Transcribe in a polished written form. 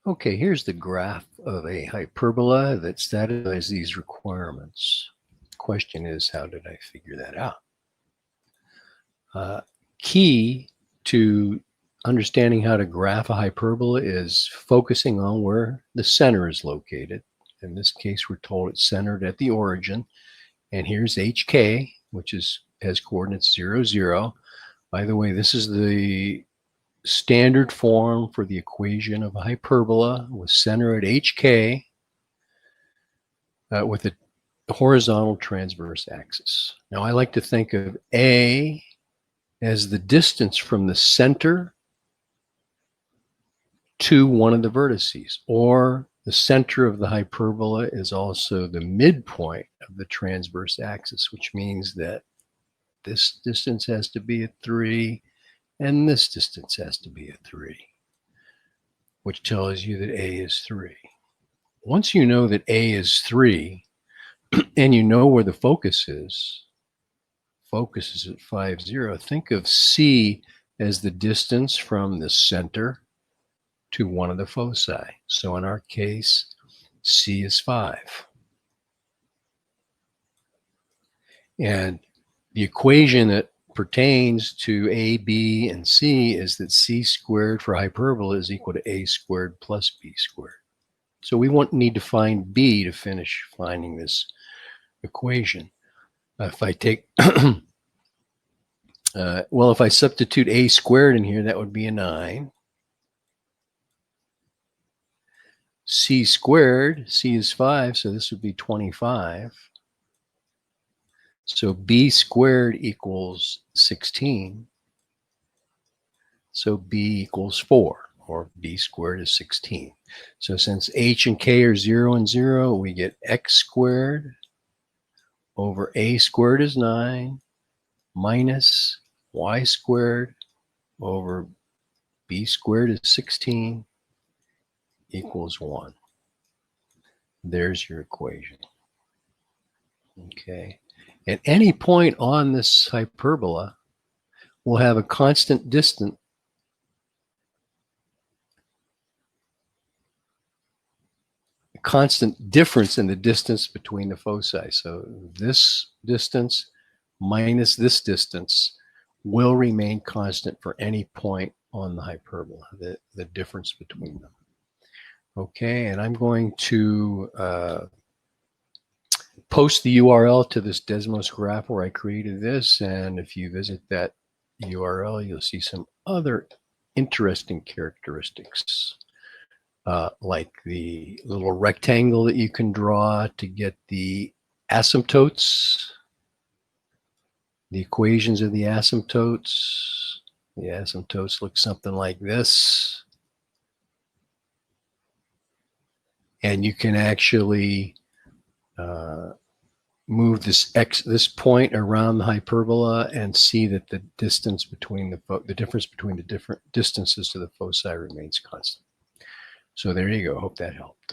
Okay, here's the graph of a hyperbola that satisfies these requirements. Question is, how did I figure that out? Key to understanding how to graph a hyperbola is focusing on where the center is located. In this case, we're told it's centered at the origin. And here's HK, which has coordinates 0, 0. By the way, this is the standard form for the equation of a hyperbola with center at HK with a horizontal transverse axis. Now, I like to think of A as the distance from the center to one of the vertices, or the center of the hyperbola is also the midpoint of the transverse axis, which means that this distance has to be a 3 and this distance has to be a 3, which tells you that A is 3. Once you know that A is 3 and you know where the focus is at 5, 0, think of C as the distance from the center to one of the foci. So in our case, C is 5. And the equation that pertains to A, B, and C is that C squared for hyperbola is equal to A squared plus B squared. So we need to find B to finish finding this equation. If I take, well, if I substitute A squared in here, that would be a 9. C squared, C is 5, so this would be 25. So B squared equals 16. So B equals 4, or B squared is 16. So since H and K are 0 and 0, we get X squared over A squared is 9 minus Y squared over B squared is 16 equals 1. There's your equation. Okay. At any point on this hyperbola, we'll have a constant difference in the distance between the foci. So this distance minus this distance will remain constant for any point on the hyperbola, the difference between them. Okay, and I'm going to post the URL to this Desmos graph where I created this, and if you visit that URL, you'll see some other interesting characteristics, like the little rectangle that you can draw to get the asymptotes, the equations of the asymptotes. The asymptotes look something like this. And you can actually move this point around the hyperbola and see that the distance between the difference between the different distances to the foci remains constant. So there you go. Hope that helped.